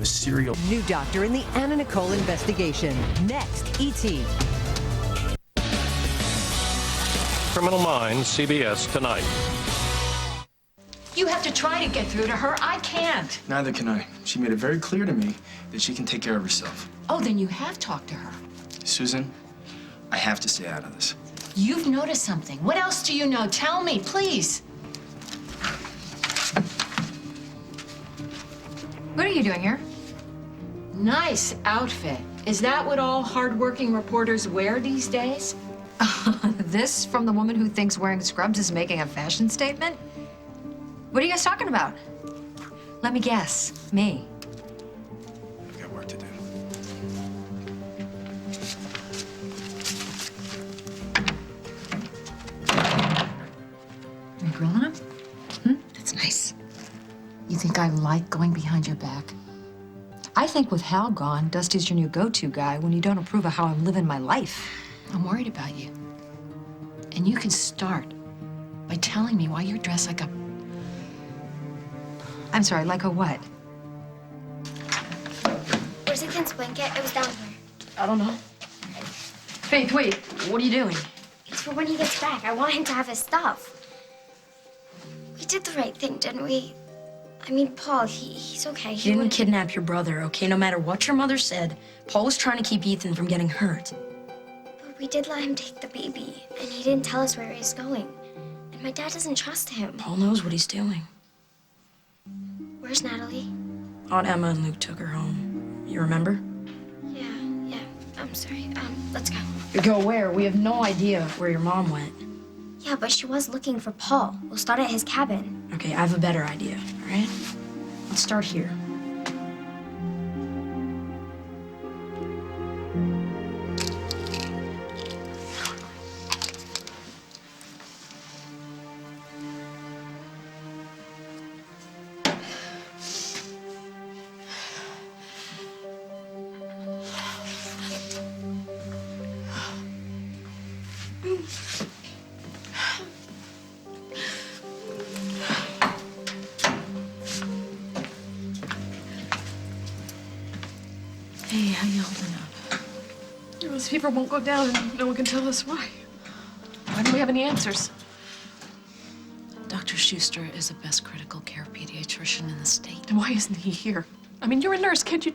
the serial. New doctor in the Anna Nicole investigation. Next, E.T. Criminal Minds, CBS tonight. You have to try to get through to her. I can't. Neither can I. She made it very clear to me that she can take care of herself. Oh, then you have talked to her. Susan, I have to stay out of this. You've noticed something. What else do you know? Tell me, please. What are you doing here? Nice outfit. Is that what all hardworking reporters wear these days? This from the woman who thinks wearing scrubs is making a fashion statement? What are you guys talking about? Let me guess. Me. I've got work to do. Are you grilling him? That's nice. You think I like going behind your back? I think with Hal gone, Dusty's your new go-to guy when you don't approve of how I'm living my life. I'm worried about you. And you can start by telling me why you're dressed like a... I'm sorry, like a what? Where's Ethan's blanket? It was down here. I don't know. Faith, wait. What are you doing? It's for when he gets back. I want him to have his stuff. We did the right thing, didn't we? I mean, Paul, he's okay. You didn't kidnap your brother, okay? No matter what your mother said, Paul was trying to keep Ethan from getting hurt. But we did let him take the baby, and he didn't tell us where he was going. And my dad doesn't trust him. Paul knows what he's doing. Where's Natalie? Aunt Emma and Luke took her home. You remember? Yeah. I'm sorry. Let's go. Go where? We have no idea where your mom went. Yeah, but she was looking for Paul. We'll start at his cabin. Okay, I have a better idea, all right? Let's start here. Hey, how you holding up? This fever won't go down and no one can tell us why. Why don't we have any answers? Dr. Schuster is the best critical care pediatrician in the state. And why isn't he here? I mean, you're a nurse, can't you?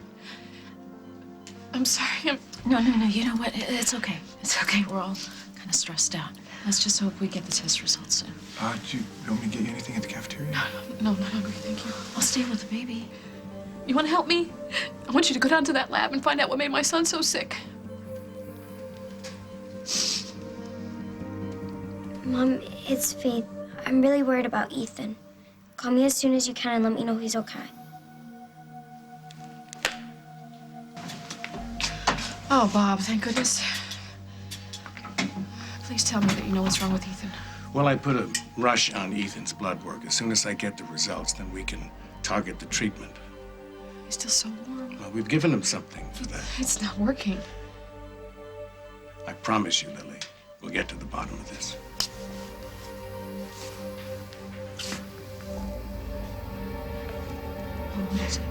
I'm sorry, No, you know what? It's okay. It's okay. We're all kind of stressed out. Let's just hope we get the test results soon. Do you want me to get you anything at the cafeteria? No, I'm not hungry, thank you. I'll stay with the baby. You want to help me? I want you to go down to that lab and find out what made my son so sick. Mom, it's Faith. I'm really worried about Ethan. Call me as soon as you can and let me know he's okay. Oh, Bob, thank goodness. Please tell me that you know what's wrong with Ethan. Well, I put a rush on Ethan's blood work. As soon as I get the results, then we can target the treatment. He's still so warm. Well, we've given him something for that. It's not working. I promise you, Lily, we'll get to the bottom of this. What is it?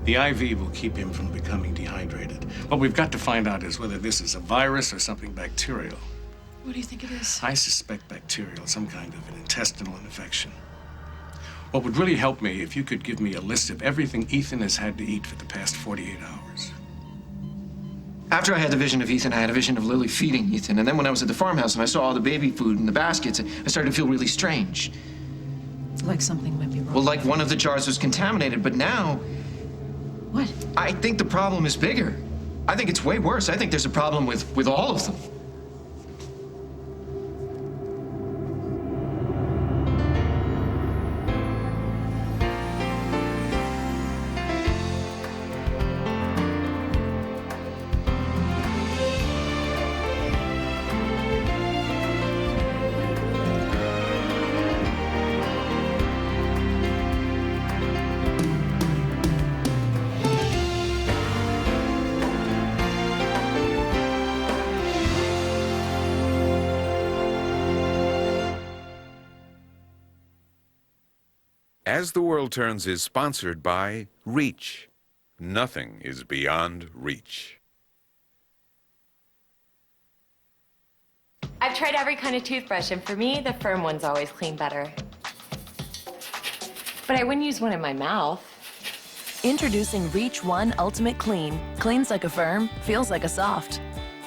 The IV will keep him from becoming dehydrated. What we've got to find out is whether this is a virus or something bacterial. What do you think it is? I suspect bacterial, some kind of an intestinal infection. What would really help me if you could give me a list of everything Ethan has had to eat for the past 48 hours. After I had the vision of Ethan, I had a vision of Lily feeding Ethan. And then when I was at the farmhouse and I saw all the baby food in the baskets, I started to feel really strange. Like something might be wrong. Well, like one of the jars was contaminated, but now... What? I think the problem is bigger. I think it's way worse. I think there's a problem with all of them. As the World Turns is sponsored by Reach. Nothing is beyond reach. I've tried every kind of toothbrush, and for me, the firm ones always clean better. But I wouldn't use one in my mouth. Introducing Reach One Ultimate Clean. Cleans like a firm, feels like a soft.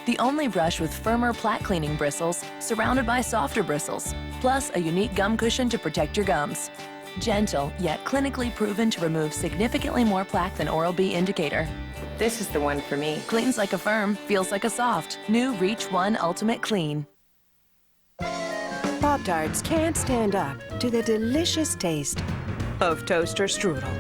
The only brush with firmer plaque cleaning bristles, surrounded by softer bristles, plus a unique gum cushion to protect your gums. Gentle, yet clinically proven to remove significantly more plaque than Oral-B Indicator. This is the one for me. Cleans like a firm, feels like a soft. New Reach One Ultimate Clean. Pop-Tarts can't stand up to the delicious taste of toaster strudel.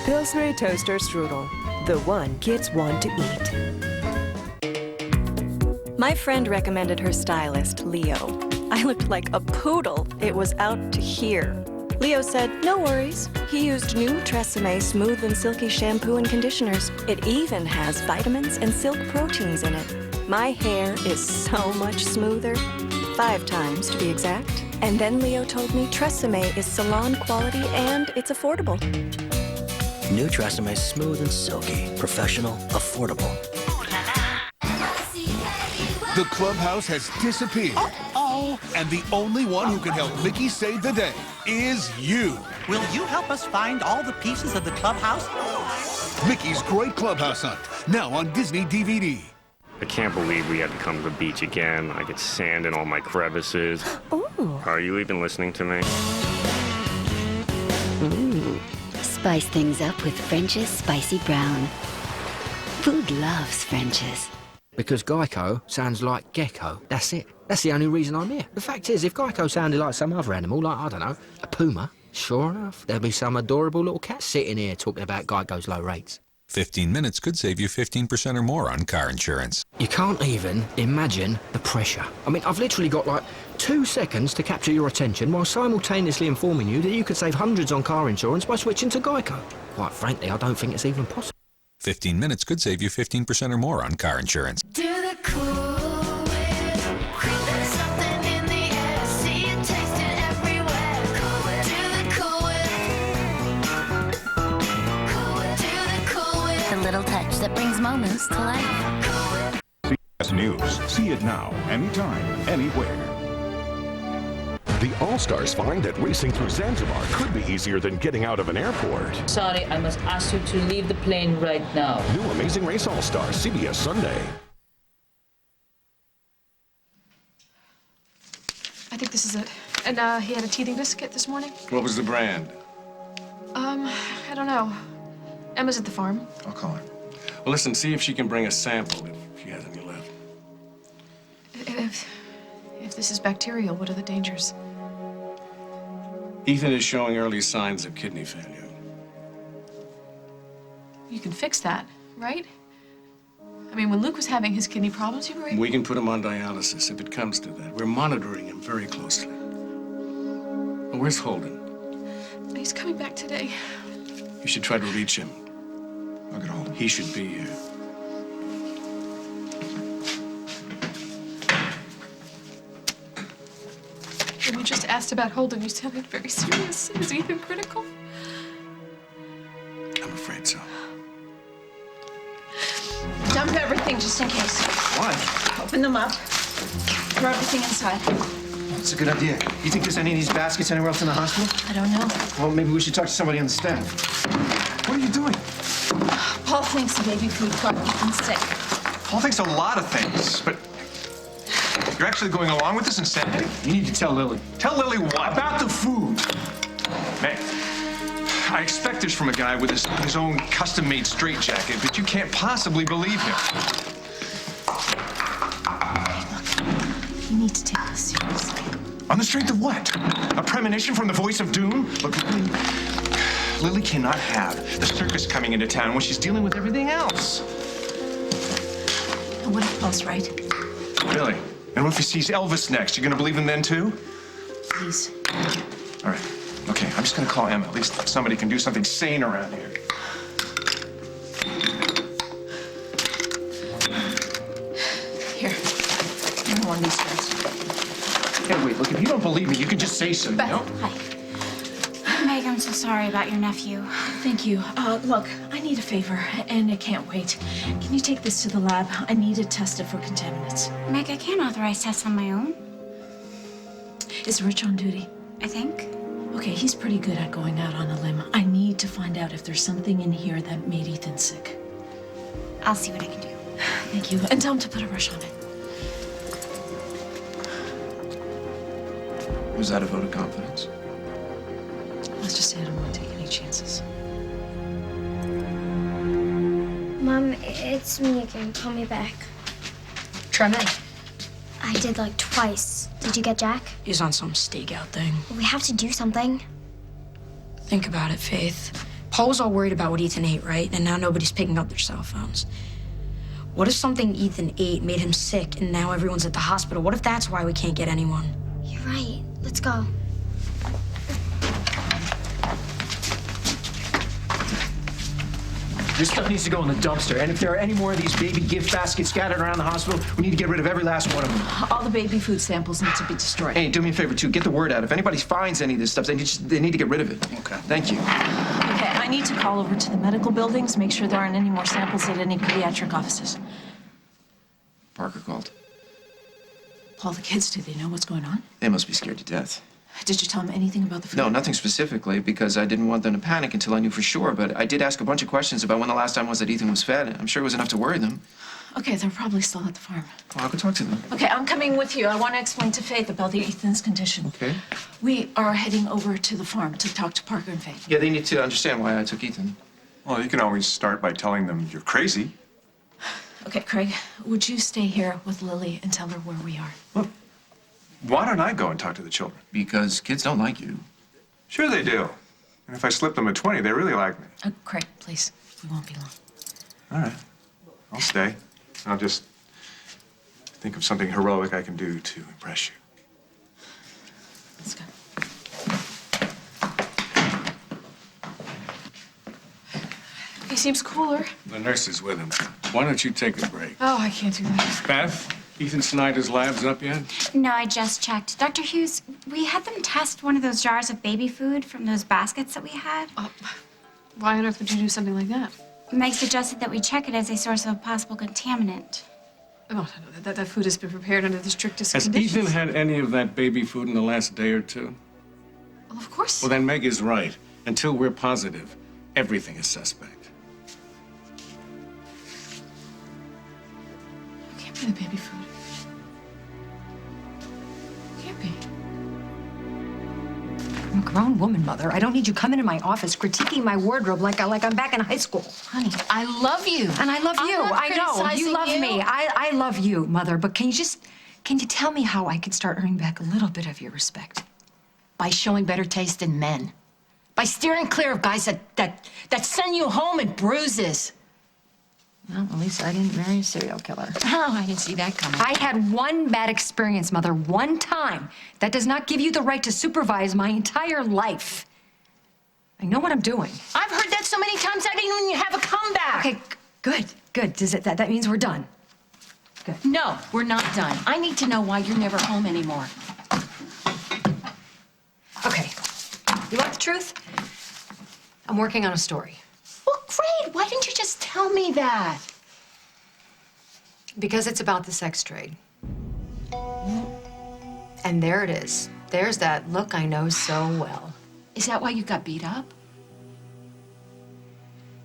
Pillsbury Toaster Strudel, the one kids want to eat. My friend recommended her stylist, Leo. I looked like a poodle. It was out to here. Leo said, no worries. He used new Tresemme Smooth and Silky shampoo and conditioners. It even has vitamins and silk proteins in it. My hair is so much smoother. 5 times to be exact. And then Leo told me Tresemme is salon quality and it's affordable. New Tresemme is smooth and silky, professional, affordable. The clubhouse has disappeared. Oh, and the only one who can help Mickey save the day is you. Will you help us find all the pieces of the clubhouse? Mickey's Great Clubhouse Hunt, now on Disney DVD. I can't believe we had to come to the beach again. I get sand in all my crevices. Ooh. Are you even listening to me? Ooh. Spice things up with French's Spicy Brown. Food loves French's. Because Geico sounds like gecko. That's it. That's the only reason I'm here. The fact is, if Geico sounded like some other animal, like, I don't know, a puma, sure enough, there'd be some adorable little cat sitting here talking about Geico's low rates. 15 minutes could save you 15% or more on car insurance. You can't even imagine the pressure. I mean, I've literally got like 2 seconds to capture your attention while simultaneously informing you that you could save hundreds on car insurance by switching to Geico. Quite frankly, I don't think it's even possible. 15 minutes could save you 15% or more on car insurance. Do the Cool Whip. There's something in the air. See it, taste it everywhere. Cool Whip. Do the Cool Whip. Cool Whip. Do the Cool Whip. The little touch that brings moments to life. CBS News. See it now, anytime, anywhere. The All-Stars find that racing through Zanzibar could be easier than getting out of an airport. Sorry, I must ask you to leave the plane right now. New Amazing Race All-Stars, CBS Sunday. I think this is it. And he had a teething disc kit this morning. What was the brand? I don't know. Emma's at the farm. I'll call her. Well, listen, see if she can bring a sample if she has any left. If this is bacterial, what are the dangers? Ethan is showing early signs of kidney failure. You can fix that, right? I mean, when Luke was having his kidney problems, you were able... We can put him on dialysis if it comes to that. We're monitoring him very closely. Well, where's Holden? He's coming back today. You should try to reach him. I'll get hold of him. He should be here. When you just asked about Holden, you sounded very serious. Is Ethan critical? I'm afraid so. Dump everything just in case. Why? Open them up. Throw everything inside. That's a good idea. You think there's any of these baskets anywhere else in the hospital? I don't know. Well, maybe we should talk to somebody on the staff. What are you doing? Paul thinks the baby food got Ethan sick. Paul thinks a lot of things, but you're actually going along with this insanity? You need to tell Lily. Tell Lily what? About the food. Man, I expect this from a guy with his own custom-made straitjacket, but you can't possibly believe him. You need to take this seriously. On the strength of what? A premonition from the voice of doom? Look, Lily cannot have the circus coming into town when she's dealing with everything else. And what if Paul's right? Really? And what if he sees Elvis next? You gonna believe him then, too? Please. All right. Okay, I'm just gonna call Emma. At least somebody can do something sane around here. Here. You don't want these first. Hey, wait. look, if you don't believe me, you can just say so, you know? Meg, I'm so sorry about your nephew. Thank you. Look, I need a favor, and it can't wait. Can you take this to the lab? I need it tested for contaminants. Meg, I can't authorize tests on my own. Is Rich on duty? I think. Okay, he's pretty good at going out on a limb. I need to find out if there's something in here that made Ethan sick. I'll see what I can do. Thank you. And tell him to put a rush on it. Was that a vote of confidence? Let's just say I don't want to take any chances. Mom, it's me again. Call me back. Try me. I did like twice. Did you get Jack? He's on some stakeout thing. We have to do something. Think about it, Faith. Paul was all worried about what Ethan ate, right? And now nobody's picking up their cell phones. What if something Ethan ate made him sick and now everyone's at the hospital? What if that's why we can't get anyone? You're right. Let's go. This stuff needs to go in the dumpster. And if there are any more of these baby gift baskets scattered around the hospital, we need to get rid of every last one of them. All the baby food samples need to be destroyed. Hey, do me a favor, too. Get the word out. If anybody finds any of this stuff, they need to get rid of it. Okay. Thank you. Okay, I need to call over to the medical buildings, make sure there aren't any more samples at any pediatric offices. Parker called. Paul, the kids, do they know what's going on? They must be scared to death. Did you tell them anything about the food? No, nothing specifically, because I didn't want them to panic until I knew for sure. But I did ask a bunch of questions about when the last time was that Ethan was fed. I'm sure it was enough to worry them. Okay, they're probably still at the farm. Well, I'll go talk to them. Okay, I'm coming with you. I want to explain to Faith about Ethan's condition. Okay. We are heading over to the farm to talk to Parker and Faith. Yeah, they need to understand why I took Ethan. Well, you can always start by telling them you're crazy. Okay, Craig, would you stay here with Lily and tell her where we are? Look, why don't I go and talk to the children? Because kids don't like you. Sure they do. And if I slip them a 20, they really like me. Craig, please. We won't be long. All right. I'll stay. I'll just think of something heroic I can do to impress you. Let's go. He seems cooler. The nurse is with him. Why don't you take a break? Oh, I can't do that. Beth, Ethan Snyder's lab's up yet? No, I just checked. Dr. Hughes, we had them test one of those jars of baby food from those baskets that we had. Why on earth would you do something like that? Meg suggested that we check it as a source of a possible contaminant. Oh, no, that food has been prepared under the strictest Has conditions. Ethan had any of that baby food in the last day or two? Well, of course. Well, then Meg is right. Until we're positive, everything is suspect. Can't be the baby food. Can't be. I'm a grown woman, Mother. I don't need you coming to my office critiquing my wardrobe like I'm back in high school. Honey, I love you. And I love you. I'm not I know. You criticizing love you. me. I love you, Mother. But can you tell me how I can start earning back a little bit of your respect? By showing better taste in men. By steering clear of guys that send you home in bruises. Well, at least I didn't marry a serial killer. Oh, I didn't see that coming. I had one bad experience, Mother, one time. That does not give you the right to supervise my entire life. I know what I'm doing. I've heard that so many times I didn't even have a comeback. Okay, good. Does it that means we're done? Good. No, we're not done. I need to know why you're never home anymore. Okay. You want the truth? I'm working on a story. Well, great. Why didn't you just tell me that? Because it's about the sex trade. And there it is. There's that look I know so well. Is that why you got beat up?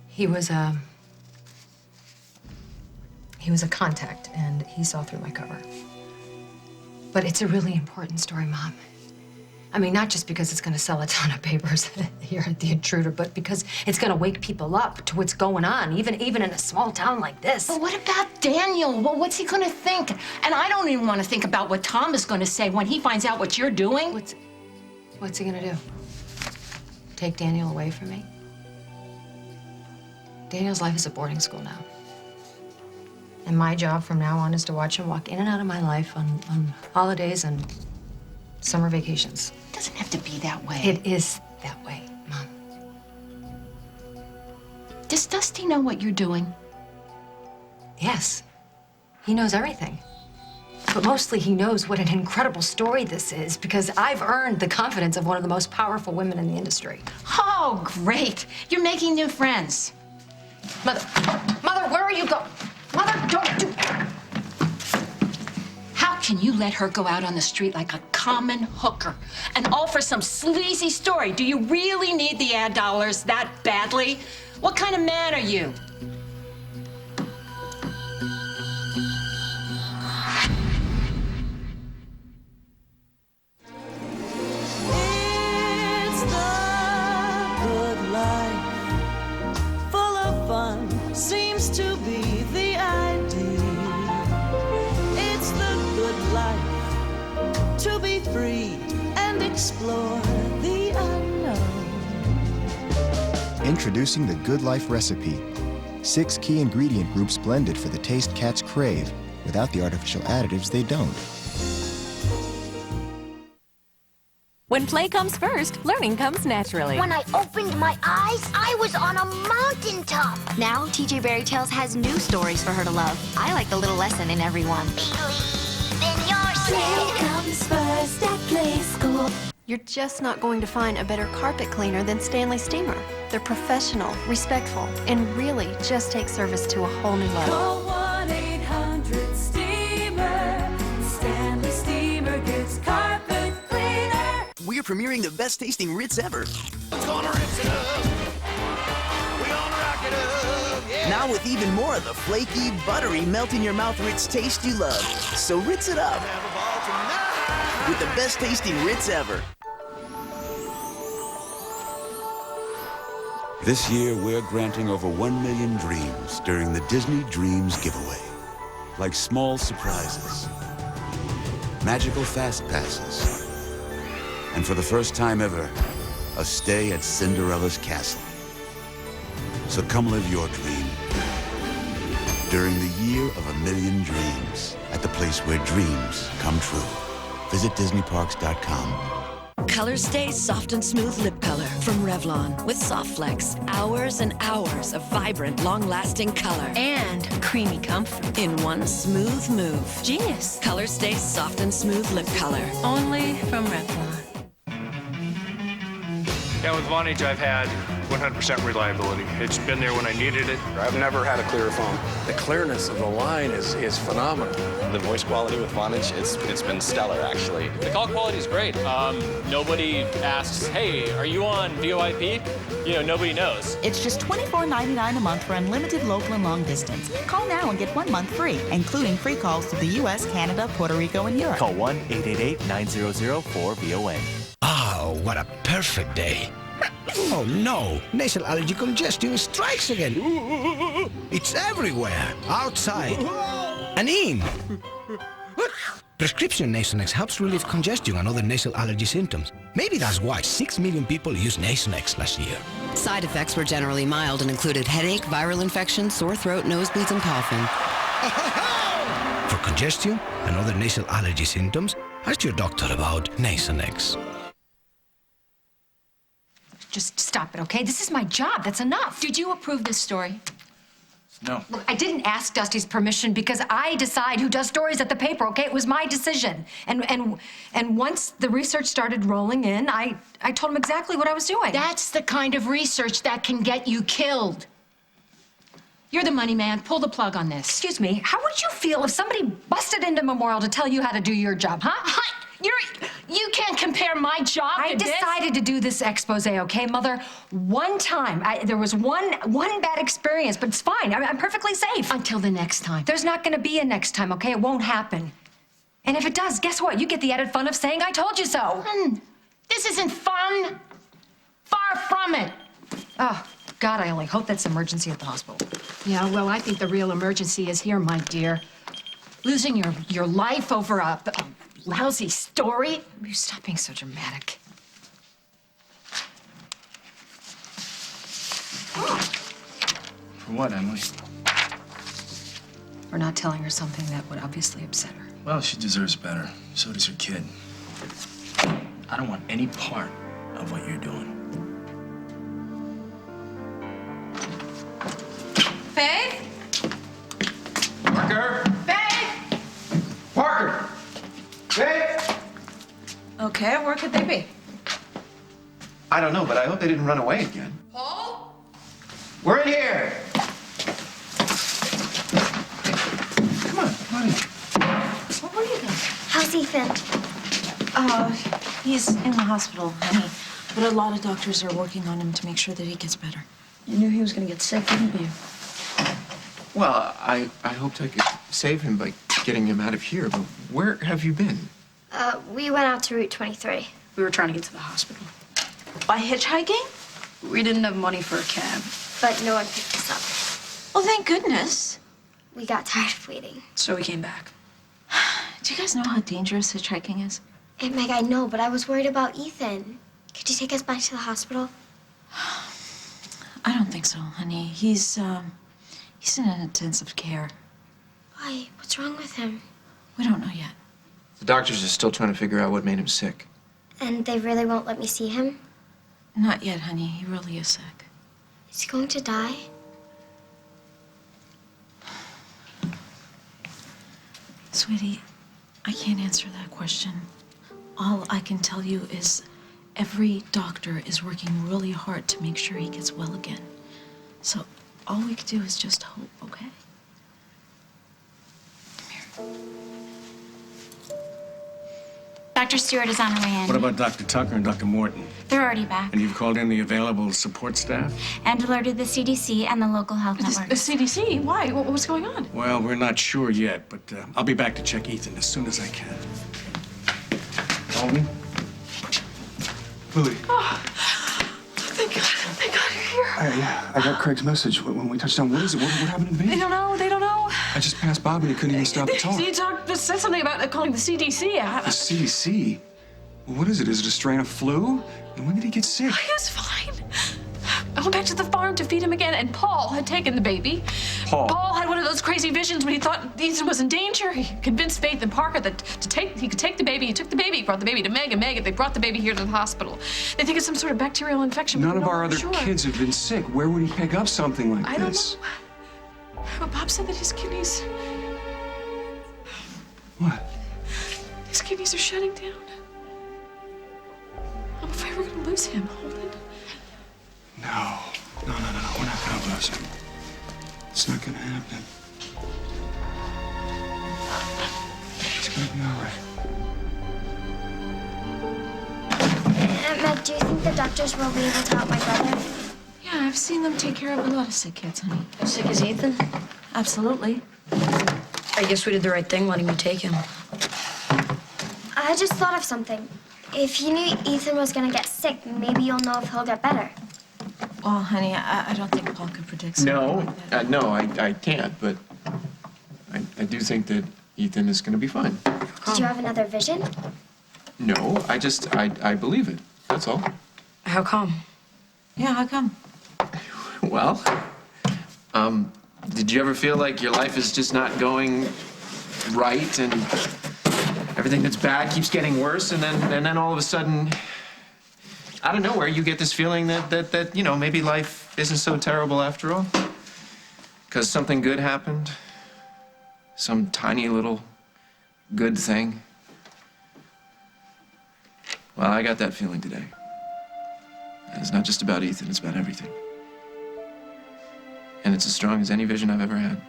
He was a contact, and he saw through my cover. But it's a really important story, Mom. I mean, not just because it's going to sell a ton of papers here at The Intruder, but because it's going to wake people up to what's going on, even in a small town like this. But what about Daniel? Well, what's he going to think? And I don't even want to think about what Tom is going to say when he finds out what you're doing. What's he going to do? Take Daniel away from me? Daniel's life is a boarding school now. And my job from now on is to watch him walk in and out of my life on holidays and summer vacations. It doesn't have to be that way. It is that way, Mom. Does Dusty know what you're doing? Yes. He knows everything. But mostly he knows what an incredible story this is because I've earned the confidence of one of the most powerful women in the industry. Oh, great. You're making new friends. Mother, where are you going? Mother, don't do... How can you let her go out on the street like a common hooker and all for some sleazy story? Do you really need the ad dollars that badly? What kind of man are you? It's the good life, full of fun, seems to be the ideal. It's the good life, to be free and explore the unknown. Introducing the Good Life recipe. 6 key ingredient groups blended for the taste cats crave. Without the artificial additives, they don't. When play comes first, learning comes naturally. When I opened my eyes, I was on a mountaintop. Now, TJ Fairy Tales has new stories for her to love. I like the little lesson in every one. Then Play comes first at Play School. You're just not going to find a better carpet cleaner than Stanley Steamer. They're professional, respectful, and really just take service to a whole new level. Call 1-800-STEAMER. Stanley Steamer gets carpet cleaner. We're premiering the best tasting Ritz ever. Gonna rinse it up. We gonna rock it up. Yeah. Now with even more of the flaky, buttery, melt in your mouth Ritz taste you love. So Ritz it up with the best tasting Ritz ever. This year, we're granting over 1 million dreams during the Disney Dreams giveaway. Like small surprises, magical fast passes, and for the first time ever, a stay at Cinderella's castle. So come live your dream during the year of 1 million dreams at the place where dreams come true. Visit DisneyParks.com. Color Stay Soft and Smooth Lip Color from Revlon with Soft Flex. Hours and hours of vibrant, long-lasting color. And creamy comfort in one smooth move. Genius. Color Stay Soft and Smooth Lip Color. Only from Revlon. Yeah, with Vonage, I've had 100% reliability. It's been there when I needed it. I've never had a clearer phone. The clearness of the line is phenomenal. The voice quality with Vonage, it's been stellar, actually. The call quality is great. Nobody asks, hey, are you on VoIP? You know, nobody knows. It's just $24.99 a month for unlimited local and long distance. Call now and get 1 month free, including free calls to the U.S., Canada, Puerto Rico, and Europe. Call 1-888-900-4VOA. Oh, what a perfect day. Oh no, nasal allergy congestion strikes again. It's everywhere, outside and in. Prescription Nasonex helps relieve congestion and other nasal allergy symptoms. Maybe that's why 6 million people used Nasonex last year. Side effects were generally mild and included headache, viral infection, sore throat, nosebleeds, and coughing. For congestion and other nasal allergy symptoms, ask your doctor about Nasonex. Just stop it, okay? This is my job. That's enough. Did you approve this story? No. Look, I didn't ask Dusty's permission because I decide who does stories at the paper, okay? It was my decision. And once the research started rolling in, I told him exactly what I was doing. That's the kind of research that can get you killed. You're the money man. Pull the plug on this. Excuse me, how would you feel if somebody busted into Memorial to tell you how to do your job, huh? You can't compare my job I to this. decided to do this expose, okay, Mother? One time, there was one bad experience, but it's fine. I'm perfectly safe. Until the next time. There's not gonna be a next time, okay? It won't happen. And if it does, guess what? You get the added fun of saying I told you so. This isn't fun. Far from it. Oh, God, I only hope that's emergency at the hospital. Yeah, well, I think the real emergency is here, my dear. Losing your life over a lousy story? You stop being so dramatic. For what, Emily? For not telling her something that would obviously upset her. Well, she deserves better. So does her kid. I don't want any part of what you're doing. Faye? Parker! Faye? Parker! Okay, where could they be? I don't know, but I hope they didn't run away again. Paul? We're in here. Come on, honey. Where were you then? How's Ethan? He's in the hospital, honey. But a lot of doctors are working on him to make sure that he gets better. You knew he was gonna get sick, didn't you? Well, I hoped I could save him by getting him out of here, but where have you been? We went out to Route 23. We were trying to get to the hospital. By hitchhiking? We didn't have money for a cab. But no one picked us up. Well, thank goodness. We got tired of waiting. So we came back. Do you guys know how dangerous hitchhiking is? Aunt Meg, I know, but I was worried about Ethan. Could you take us back to the hospital? I don't think so, honey. He's in intensive care. Why? What's wrong with him? We don't know yet. The doctors are still trying to figure out what made him sick. And they really won't let me see him? Not yet, honey. He really is sick. Is he going to die? Sweetie, I can't answer that question. All I can tell you is every doctor is working really hard to make sure he gets well again. So all we can do is just hope, okay? Dr. Stewart is on her way in. What about Dr. Tucker and Dr. Morton? They're already back And you've called in the available support staff? and alerted the CDC and the local health network. The CDC? Why? What's going on? Well, we're not sure yet, but I'll be back to check Ethan as soon as I can. Alden? Lily. Oh, thank God. Thank God you're here. I got Craig's message when we touched down. What is it? What happened to the They baby? don't know. They don't know. I just passed Bob and he couldn't even stop the talk. He said something about calling the CDC. The CDC? Well, what is it? Is it a strain of flu? And when did he get sick? He was fine. I went back to the farm to feed him again, and Paul had taken the baby. Paul? Paul had one of those crazy visions when he thought Ethan was in danger. He convinced Faith and Parker that he could take the baby. He took the baby, brought the baby to Meg and Meg. They brought the baby here to the hospital. They think it's some sort of bacterial infection. None of our other kids have been sick. Where would he pick up something like I don't this? know. But Bob said that his kidneys. What? His kidneys are shutting down. I'm afraid we're gonna lose him, Holden. No. No. We're not gonna lose him. It's not gonna happen. It's gonna be all right. Aunt Meg, do you think the doctors will be able to help my brother? Yeah, I've seen them take care of a lot of sick kids, honey. As sick as Ethan? Absolutely. I guess we did the right thing letting you take him. I just thought of something. If you knew Ethan was gonna get sick, maybe you'll know if he'll get better. Well, honey, I don't think Paul could predict something No, like that. no, I can't, but I do think that Ethan is gonna be fine. Did you have another vision? No, I believe it. That's all. How come? Yeah, how come? Well, did you ever feel like your life is just not going right and everything that's bad keeps getting worse, and then all of a sudden, out of nowhere, you get this feeling that you know, maybe life isn't so terrible after all? Because something good happened? Some tiny little good thing? Well, I got that feeling today. And it's not just about Ethan, it's about everything. And it's as strong as any vision I've ever had.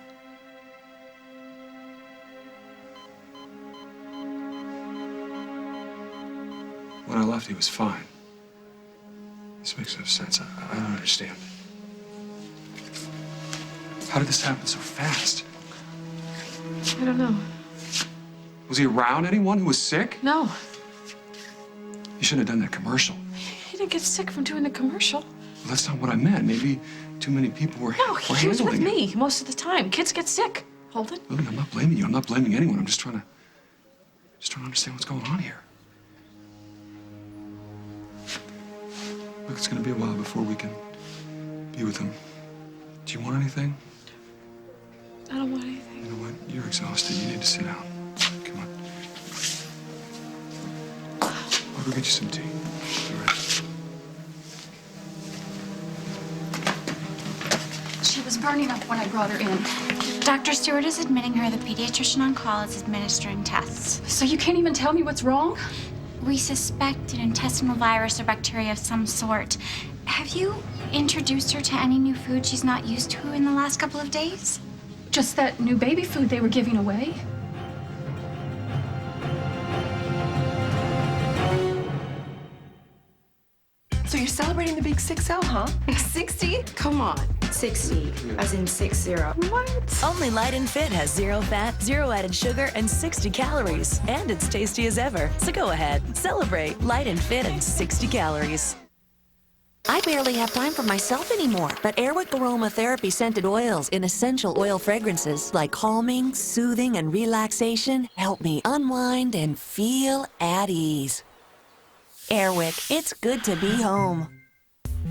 When I left, he was fine. This makes no sense. I don't understand. How did this happen so fast? I don't know. Was he around anyone who was sick? No. He shouldn't have done that commercial. He didn't get sick from doing the commercial. Well, that's not what I meant. Maybe too many people were, No, were he was with handling it. me most of the time. Kids get sick, Holden. Lily, I'm not blaming you. I'm not blaming anyone. I'm just trying to understand what's going on here. Look, it's gonna be a while before we can be with him. Do you want anything? I don't want anything. You know what? You're exhausted. You need to sit down. Come on. I'll go get you some tea. All right. She was burning up when I brought her in. Dr. Stewart is admitting her. The pediatrician on call is administering tests. So you can't even tell me what's wrong? We suspect an intestinal virus or bacteria of some sort. Have you introduced her to any new food she's not used to in the last couple of days? Just that new baby food they were giving away. So you're celebrating the big 6-0, huh? 60? Come on. 60, as in 60. What? Only Light and Fit has 0 fat, 0 added sugar, and 60 calories. And it's tasty as ever. So go ahead, celebrate Light and Fit and 60 calories. I barely have time for myself anymore, but Airwick Aromatherapy scented oils in essential oil fragrances like calming, soothing, and relaxation help me unwind and feel at ease. Airwick, it's good to be home.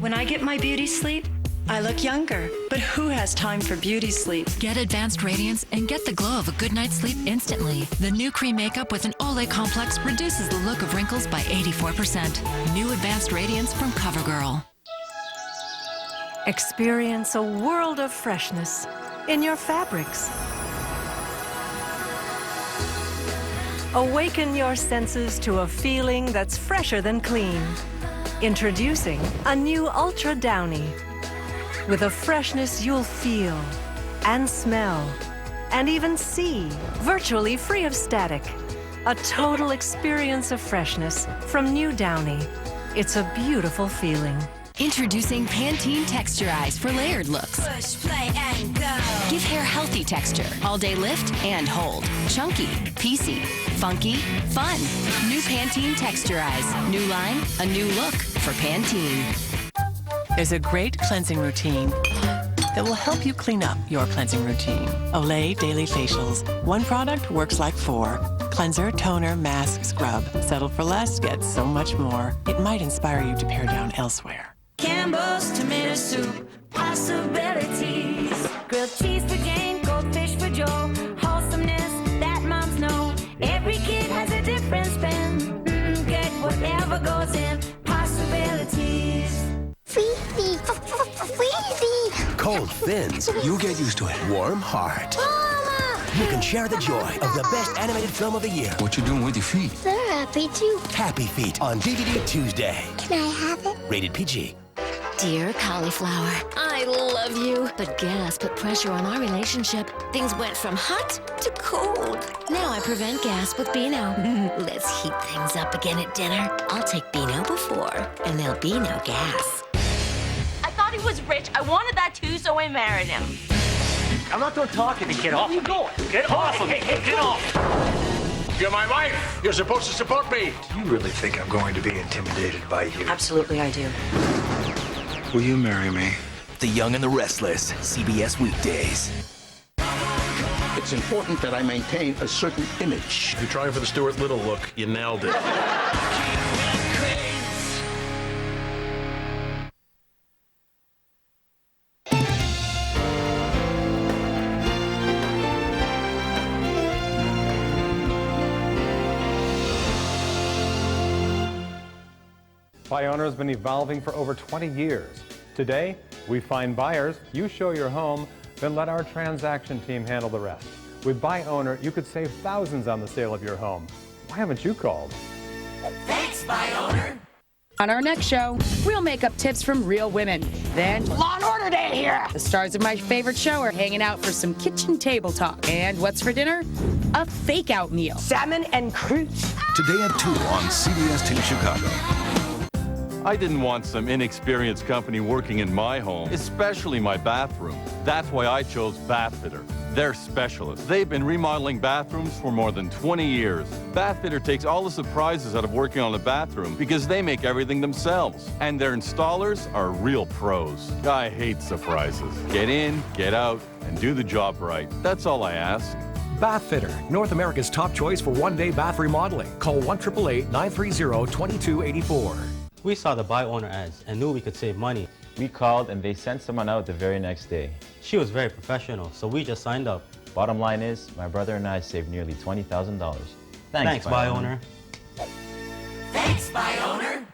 When I get my beauty sleep, I look younger. But who has time for beauty sleep? Get Advanced Radiance and get the glow of a good night's sleep instantly. The new cream makeup with an Olay complex reduces the look of wrinkles by 84%. New Advanced Radiance from CoverGirl. Experience a world of freshness in your fabrics. Awaken your senses to a feeling that's fresher than clean. Introducing a new Ultra Downy. With a freshness you'll feel and smell and even see, virtually free of static. A total experience of freshness from new Downy. It's a beautiful feeling. Introducing Pantene Texturize for layered looks. Push, play, and go. Give hair healthy texture, all-day lift and hold. Chunky, piecey, funky, fun. New Pantene Texturize. New line, a new look for Pantene. There's a great cleansing routine that will help you clean up your cleansing routine. Olay Daily Facials. One product works like 4. Cleanser, toner, mask, scrub. Settle for less, get so much more. It might inspire you to pare down elsewhere. Campbell's tomato soup, possibilities. Grilled cheese for Jane, goldfish for Joe. Wholesomeness that moms know. Every kid has a different spin. Get whatever goes in. Possibilities. Freebie. Cold fins, you get used to it. Warm heart. You can share the joy of the best animated film of the year. What you doing with your feet? They're happy too. Happy Feet on DVD Tuesday. Can I have it? Rated PG. Dear Cauliflower, I love you, but gas put pressure on our relationship. Things went from hot to cold. Now I prevent gas with Beano. Let's heat things up again at dinner. I'll take Beano before, and there'll be no gas. I thought he was rich. I wanted that too, so I married him. I'm not done talking to get off. Where are you going? Get off of me. Get off. You're my wife. You're supposed to support me. Do you really think I'm going to be intimidated by you? Absolutely, I do. Will you marry me? The Young and the Restless, CBS weekdays. It's important that I maintain a certain image. If you're trying for the Stuart Little look, you nailed it. BuyOwner has been evolving for over 20 years. Today, we find buyers, you show your home, then let our transaction team handle the rest. With BuyOwner, you could save thousands on the sale of your home. Why haven't you called? Thanks, BuyOwner. On our next show, real makeup tips from real women. Then, Law and Order Day here! The stars of my favorite show are hanging out for some kitchen table talk. And what's for dinner? A fake-out meal. Salmon and croûte. Today at 2 on CBS 2 Chicago. I didn't want some inexperienced company working in my home, especially my bathroom. That's why I chose Bathfitter. They're specialists. They've been remodeling bathrooms for more than 20 years. Bathfitter takes all the surprises out of working on a bathroom because they make everything themselves. And their installers are real pros. I hate surprises. Get in, get out, and do the job right. That's all I ask. Bathfitter, North America's top choice for one-day bath remodeling. Call 1-888-930-2284. We saw the BuyOwner ads and knew we could save money. We called and they sent someone out the very next day. She was very professional, so we just signed up. Bottom line is, my brother and I saved nearly $20,000. Thanks, BuyOwner. Thanks, BuyOwner.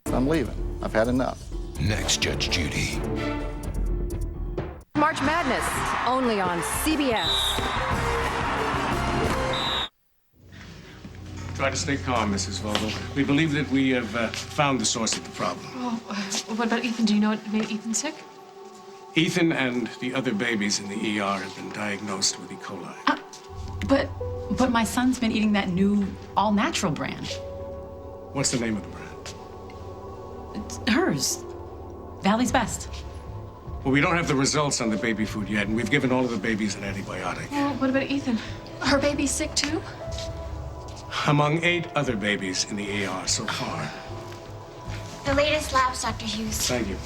I'm leaving. I've had enough. Next, Judge Judy. March Madness, only on CBS. Try to stay calm, Mrs. Vogel. We believe that we have found the source of the problem. Oh, what about Ethan? Do you know what made Ethan sick? Ethan and the other babies in the ER have been diagnosed with E. coli. But my son's been eating that new all-natural brand. What's the name of the brand? It's hers. Valley's Best. Well, we don't have the results on the baby food yet, and we've given all of the babies an antibiotic. Well, what about Ethan? Her baby's sick too? Among 8 other babies in the ER so far. The latest labs, Dr. Hughes. Thank you.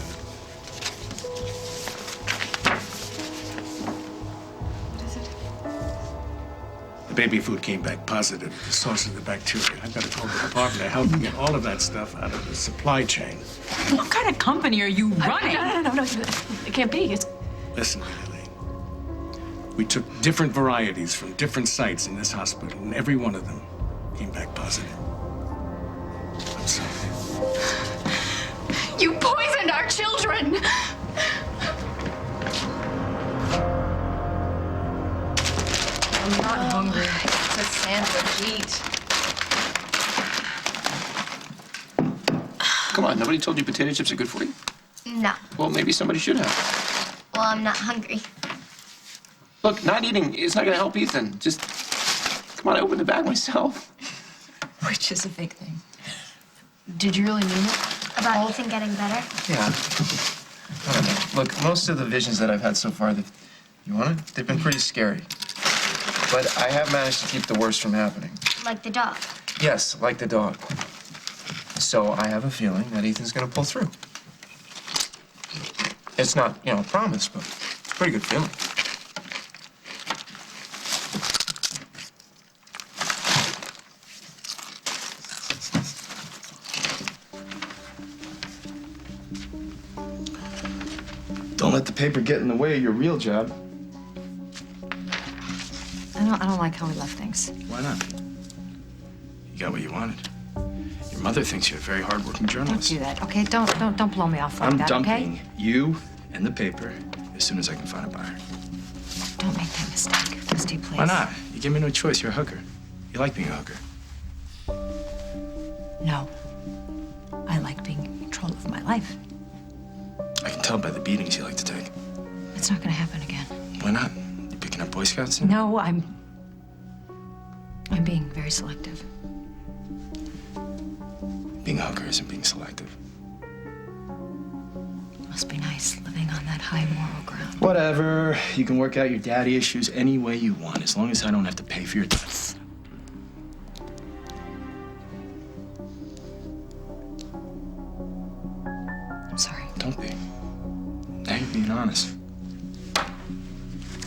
The baby food came back positive, the source of the bacteria. I've got to call the Department of Health and get all of that stuff out of the supply chain. What kind of company are you running? No. It can't be. Listen, Elaine. We took different varieties from different sites in this hospital, and every one of them came back positive. I'm sorry. You poisoned our children! I'm not hungry. It's a sandwich. Eat. Come on, nobody told you potato chips are good for you? No. Well, maybe somebody should have. Well, I'm not hungry. Look, not eating is not going to help Ethan. Just, come on, I opened the bag myself. Which is a big thing. Did you really mean it? About Ethan getting better? Yeah. I don't know. Look, most of the visions that I've had so far, you want it? They've been pretty scary. But I have managed to keep the worst from happening. Like the dog. Yes, like the dog. So I have a feeling that Ethan's gonna pull through. It's not, a promise, but it's a pretty good feeling. Don't let the paper get in the way of your real job. I don't like how we left things. Why not? You got what you wanted. Your mother thinks you're a very hardworking journalist. Don't do that, okay? Don't blow me off like I'm that, dumping okay? you and the paper as soon as I can find a buyer. Don't make that mistake. Misty, please. Why not? You give me no choice. You're a hooker. You like being a hooker. No. I like being in control of my life. I can tell by the beatings you like to take. It's not gonna happen again. Why not? You picking up Boy Scouts? No, I'm being very selective. Being a hooker isn't being selective. Must be nice living on that high moral ground. Whatever. You can work out your daddy issues any way you want, as long as I don't have to pay for your death. I'm sorry. Don't be. Now you're being honest.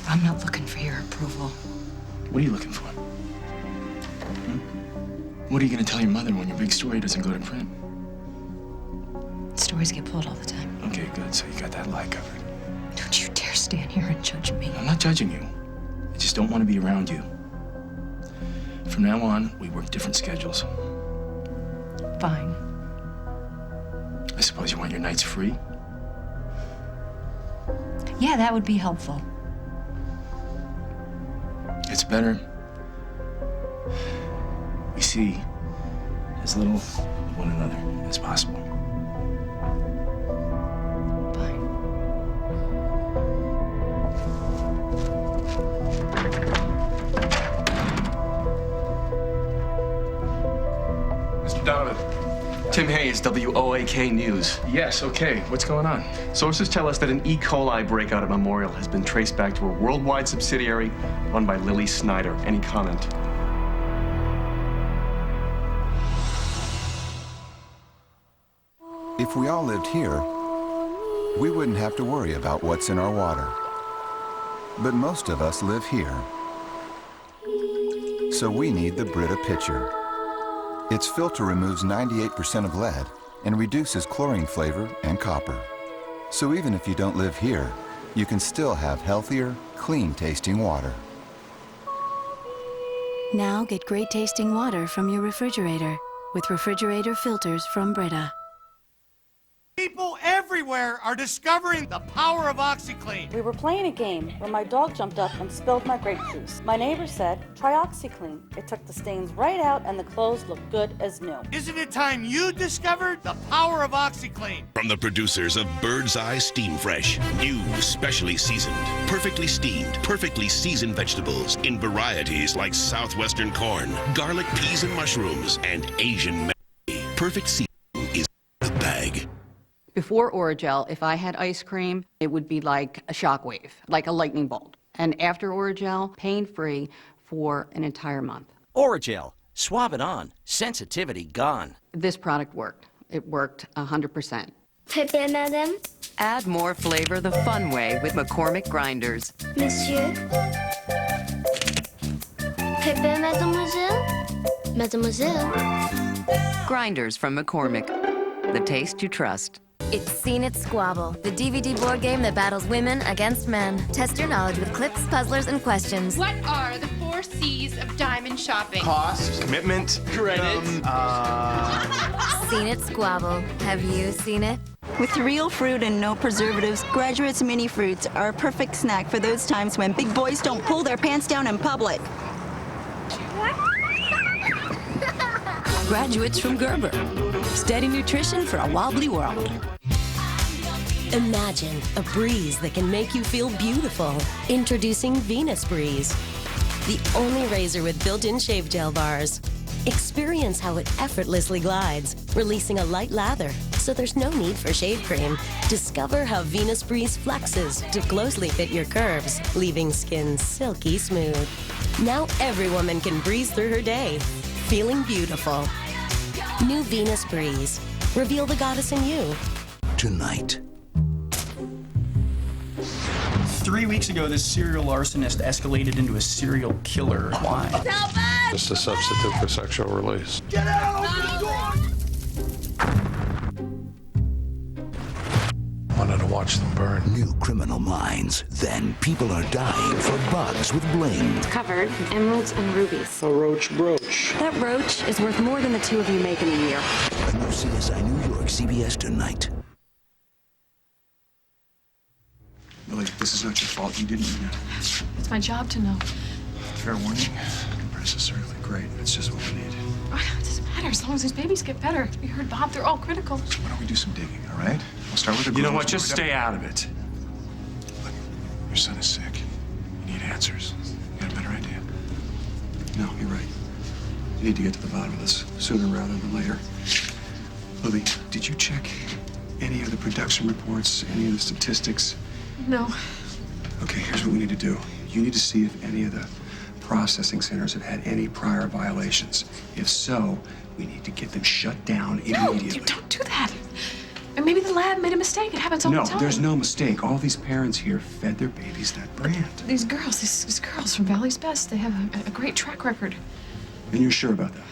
I'm not looking for your approval. What are you looking for? What are you going to tell your mother when your big story doesn't go to print? Stories get pulled all the time. Okay, good. So you got that lie covered. Don't you dare stand here and judge me. I'm not judging you. I just don't want to be around you. From now on, we work different schedules. Fine. I suppose you want your nights free? Yeah, that would be helpful. It's better we see as little of one another as possible. Mr. Donovan. Tim Hayes, WOAK News. Yes, okay. What's going on? Sources tell us that an E. coli breakout at Memorial has been traced back to a worldwide subsidiary run by Lily Snyder. Any comment? If we all lived here, we wouldn't have to worry about what's in our water. But most of us live here. So we need the Brita pitcher. Its filter removes 98% of lead and reduces chlorine flavor and copper. So even if you don't live here, you can still have healthier, clean-tasting water. Now get great tasting water from your refrigerator with refrigerator filters from Brita. People everywhere everywhere are discovering the power of OxyClean. We were playing a game when my dog jumped up and spilled my grape juice. My neighbor said, try OxyClean. It took the stains right out and the clothes look good as new. Isn't it time you discovered the power of OxyClean? From the producers of Bird's Eye Steam Fresh, new specially seasoned, perfectly steamed, perfectly seasoned vegetables in varieties like southwestern corn, garlic, peas and mushrooms, and Asian perfect seasoning is in the bag. Before Orajel, if I had ice cream, it would be like a shockwave, like a lightning bolt. And after Orajel, pain-free for an entire month. Orajel, swab it on. Sensitivity gone. This product worked. It worked 100%. Pepe, madame? Add more flavor the fun way with McCormick grinders. Monsieur? Pepe, mademoiselle? Mademoiselle? Grinders from McCormick. The taste you trust. It's Scene It Squabble, the DVD board game that battles women against men. Test your knowledge with clips, puzzlers, and questions. What are the 4 C's of diamond shopping? Cost, commitment, credit. Scene It Squabble. Have you seen it? With real fruit and no preservatives, Graduate's Mini Fruits are a perfect snack for those times when big boys don't pull their pants down in public. Graduates from Gerber. Steady nutrition for a wobbly world. Imagine a breeze that can make you feel beautiful. Introducing Venus Breeze, the only razor with built-in shave gel bars. Experience how it effortlessly glides, releasing a light lather, so there's no need for shave cream. Discover how Venus Breeze flexes to closely fit your curves, leaving skin silky smooth. Now every woman can breeze through her day, feeling beautiful. New Venus Breeze. Reveal the goddess in you. Tonight. 3 weeks ago, this serial arsonist escalated into a serial killer. Why? Just a substitute for sexual release. Get out! Wanted to watch them burn. New Criminal Minds. Then people are dying for bugs with bling. It's covered in emeralds and rubies. A roach brooch. That roach is worth more than the 2 of you make in a year. A new CSI New York, CBS tonight. Lily, this is not your fault. You didn't know. It's my job to know. Fair warning. Necessarily great. It's just what we need. It doesn't matter as long as these babies get better. You heard Bob, they're all critical. So why don't we do some digging, all right? We'll start with the You know girls. what? Just stay out of it. Look, your son is sick. You need answers. You got a better idea? No, you're right. You need to get to the bottom of this sooner rather than later. Lily, did you check any of the production reports, any of the statistics? No. Okay, here's what we need to do. You need to see if any of the processing centers have had any prior violations. If so, we need to get them shut down immediately. No, don't do that. And maybe the lab made a mistake. It happens all the time. No, there's no mistake. All these parents here fed their babies that brand. These girls from Valley's Best, they have a great track record. And you're sure about that?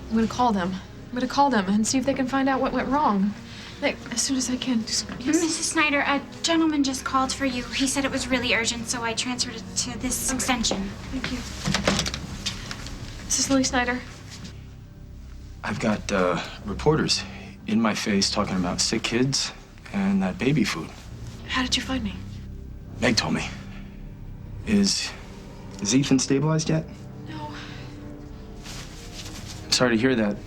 I'm gonna call them. I'm gonna call them and see if they can find out what went wrong. Like, as soon as I can. Yes. Mrs. Snyder, a gentleman just called for you. He said it was really urgent, so I transferred it to this extension. Thank you. This is Lily Snyder. I've got reporters in my face talking about sick kids and that baby food. How did you find me? Meg told me. Is Ethan stabilized yet? No. Sorry to hear that.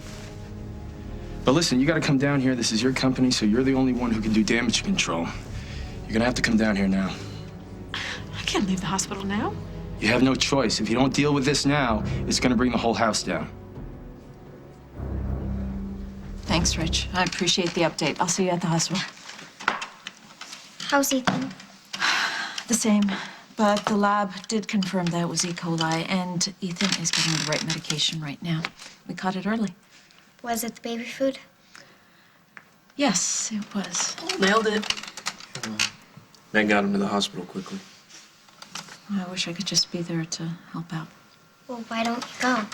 But listen, you gotta come down here. This is your company, so you're the only one who can do damage control. You're gonna have to come down here now. I can't leave the hospital now. You have no choice. If you don't deal with this now, it's gonna bring the whole house down. Thanks, Rich. I appreciate the update. I'll see you at the hospital. How's Ethan? The same, but the lab did confirm that it was E. coli, and Ethan is getting the right medication right now. We caught it early. Was it the baby food? Yes, it was. Nailed it. Meg got him to the hospital quickly. I wish I could just be there to help out. Well, why don't you go?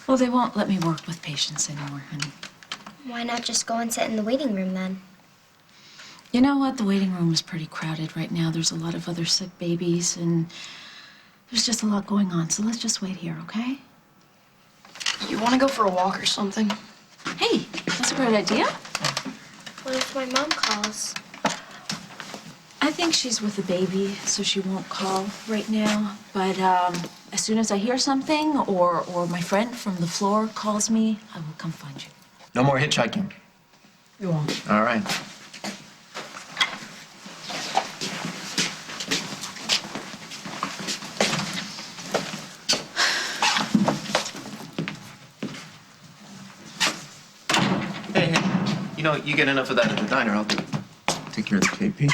Well, they won't let me work with patients anymore, honey. Why not just go and sit in the waiting room then? You know what? The waiting room is pretty crowded right now. There's a lot of other sick babies, and there's just a lot going on. So let's just wait here, okay? You want to go for a walk or something? Hey, that's a great idea. What if my mom calls? I think she's with the baby, so she won't call right now. But as soon as I hear something or my friend from the floor calls me, I will come find you. No more hitchhiking. You won't. All right. Hey, you know, you get enough of that at the diner, I'll take care of the KP.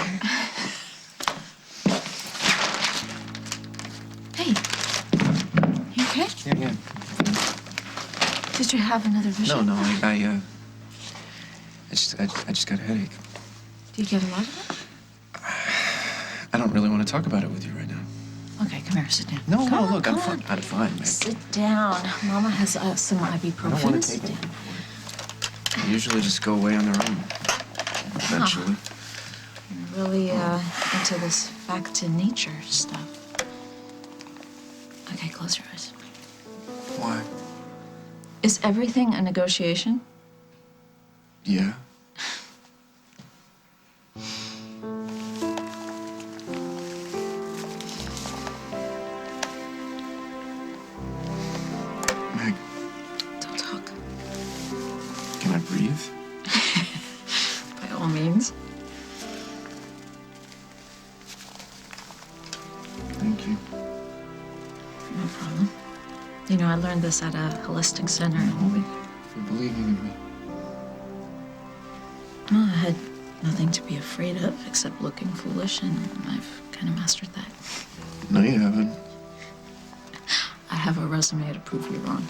Hey, you okay? Yeah. Did you have another vision? No, I just got a headache. Do you get a lot of it? I don't really want to talk about it with you right now. Okay, come here, sit down. No, Come on, look, come I'm on. fine, man. Sit down. Mama has some ibuprofen. I don't want to Sit take it. down. They usually just go away on their own. Eventually. You're really into this back to nature stuff. Okay, close your eyes. Why? Is everything a negotiation? Yeah. Meg, Don't talk. can I breathe? By all means. Thank you. No problem. You know, I learned this at a holistic center. For believing in me. Well, I had nothing to be afraid of except looking foolish, and I've kind of mastered that. No, you haven't. I have a resume to prove you wrong.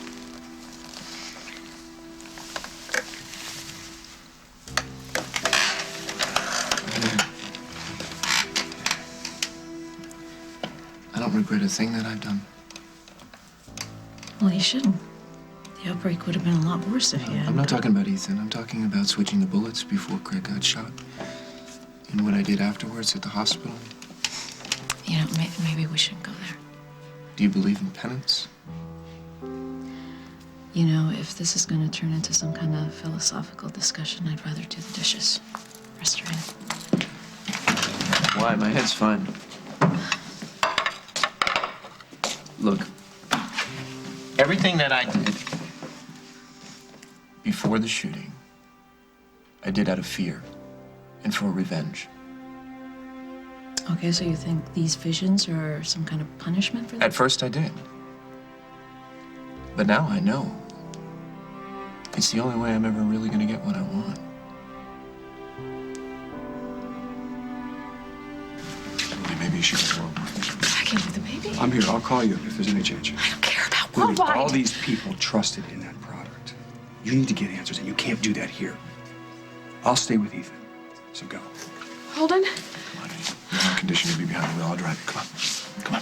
I don't regret a thing that I've done. Well, you shouldn't. The outbreak would have been a lot worse if you had. I'm not talking about Ethan. I'm talking about switching the bullets before Craig got shot. And what I did afterwards at the hospital. You know, maybe we shouldn't go there. Do you believe in penance? You know, if this is going to turn into some kind of philosophical discussion, I'd rather do the dishes. Rest your hand. Why? My head's fine. Look, everything that I did before the shooting, I did out of fear and for revenge. Okay, so you think these visions are some kind of punishment for that? At first I did. But now I know. It's the only way I'm ever really gonna get what I want. Lily, maybe you should go home. I can't with the baby. I'm here. I'll call you if there's any change. I don't care about Lily, worldwide. all these people trusted in that product. You need to get answers, and you can't do that here. I'll stay with Ethan. So go. Holden? You're not conditioned to be behind the wheel. I'll drive you. Come on. Come on.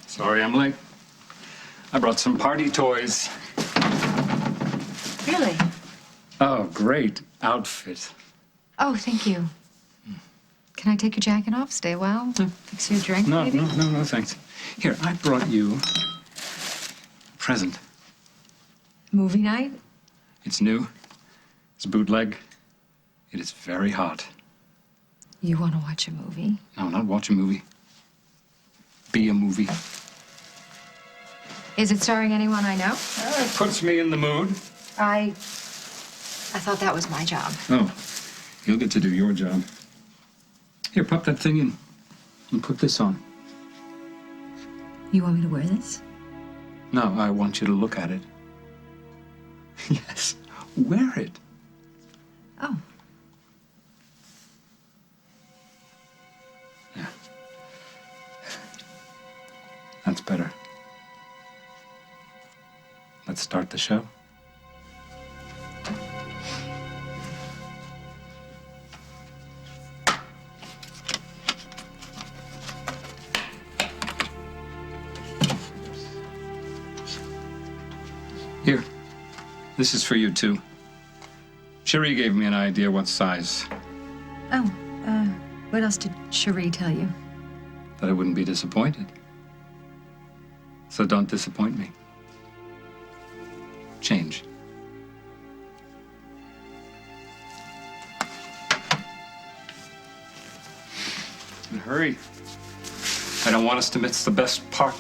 Sorry I'm late. I brought some party toys. Really? Oh, great outfit. Oh, thank you. Can I take your jacket off? Stay a while? Fix you a drink, No, maybe? no, thanks. Here, I brought you a present. Movie night? It's new. It's bootleg. It is very hot. You want to watch a movie? No, not watch a movie. Be a movie. Is it starring anyone I know? It puts me in the mood. I thought that was my job. Oh, you'll get to do your job. Here, pop that thing in and put this on. You want me to wear this? No, I want you to look at it. Yes, wear it. Oh. Yeah. That's better. Let's start the show. Here. This is for you, too. Cherie gave me an idea what size. Oh, what else did Cherie tell you? That I wouldn't be disappointed. So don't disappoint me. Change. And hurry. I don't want us to miss the best part.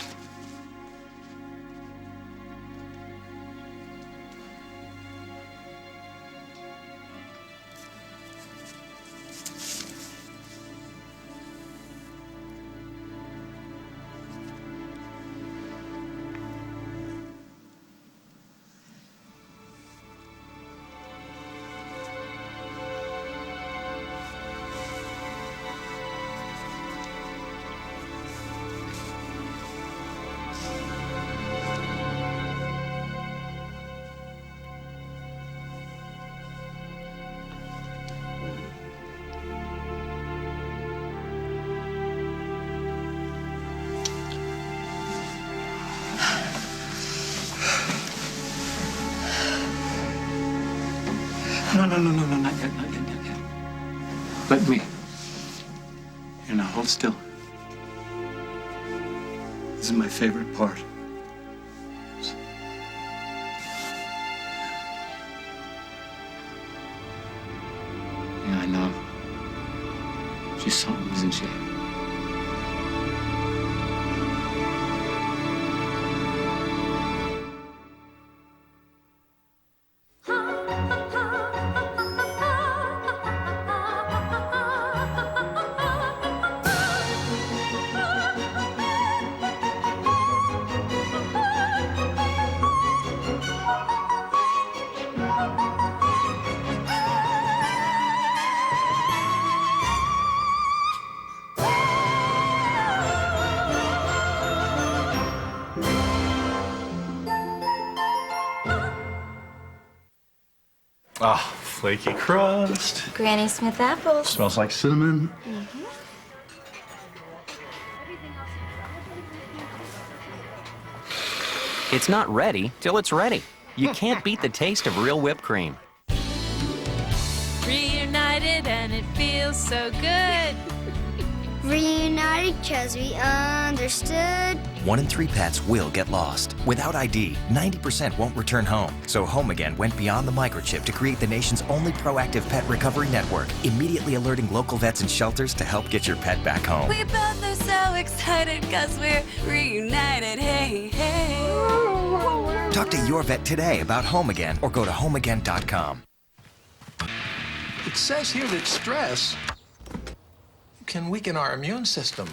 No, not yet. Let me. Here, now, hold still. This is my favorite part. Yeah, I know. She's something, isn't she? Ah, flaky crust. Granny Smith apples. Smells like cinnamon. It's not ready till it's ready. You can't beat the taste of real whipped cream. Reunited and it feels so good. Reunited because we understood. 1 in 3 pets will get lost. Without ID, 90% won't return home. So Home Again went beyond the microchip to create the nation's only proactive pet recovery network, immediately alerting local vets and shelters to help get your pet back home. We both are so excited because we're reunited. Hey, hey. Talk to your vet today about Home Again or go to homeagain.com. It says here that stress can weaken our immune system.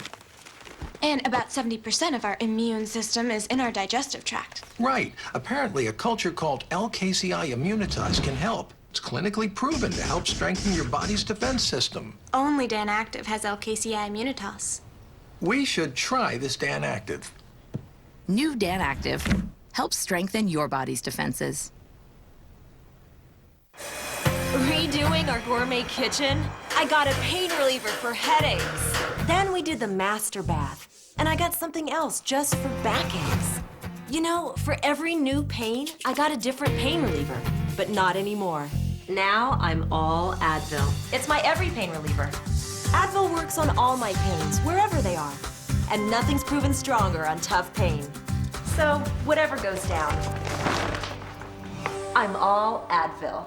And about 70% of our immune system is in our digestive tract. Right. Apparently, a culture called LKCI Immunitas can help. It's clinically proven to help strengthen your body's defense system. Only Dan Active has LKCI Immunitas. We should try this Dan Active. New Dan Active helps strengthen your body's defenses. Redoing our gourmet kitchen, I got a pain reliever for headaches. Then we did the master bath, and I got something else just for backaches. You know, for every new pain, I got a different pain reliever, but not anymore. Now I'm all Advil. It's my every pain reliever. Advil works on all my pains, wherever they are, and nothing's proven stronger on tough pain. So whatever goes down, I'm all Advil.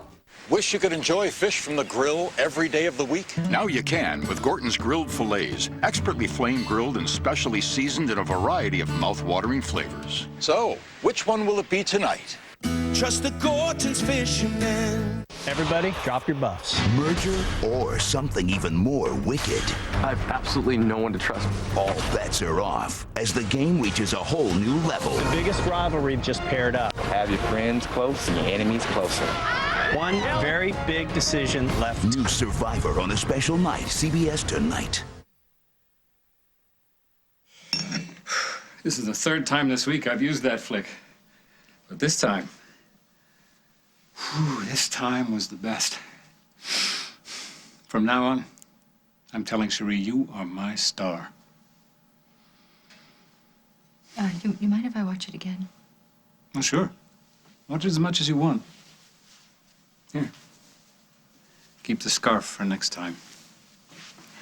Wish you could enjoy fish from the grill every day of the week? Now you can with Gorton's Grilled Fillets, expertly flame grilled and specially seasoned in a variety of mouth-watering flavors. So, which one will it be tonight? Trust the Gorton's fishermen. Everybody, drop your buffs. Merger or something even more wicked. I have absolutely no one to trust. All bets are off as the game reaches a whole new level. The biggest rivalry just paired up. Have your friends close and your enemies closer. One very big decision left. New Survivor on a special night, CBS tonight. This is the 3rd time this week I've used that flick. But this time, this time was the best. From now on, I'm telling Cherie, you are my star. You mind if I watch it again? Well, sure. Watch as much as you want. Here. Keep the scarf for next time.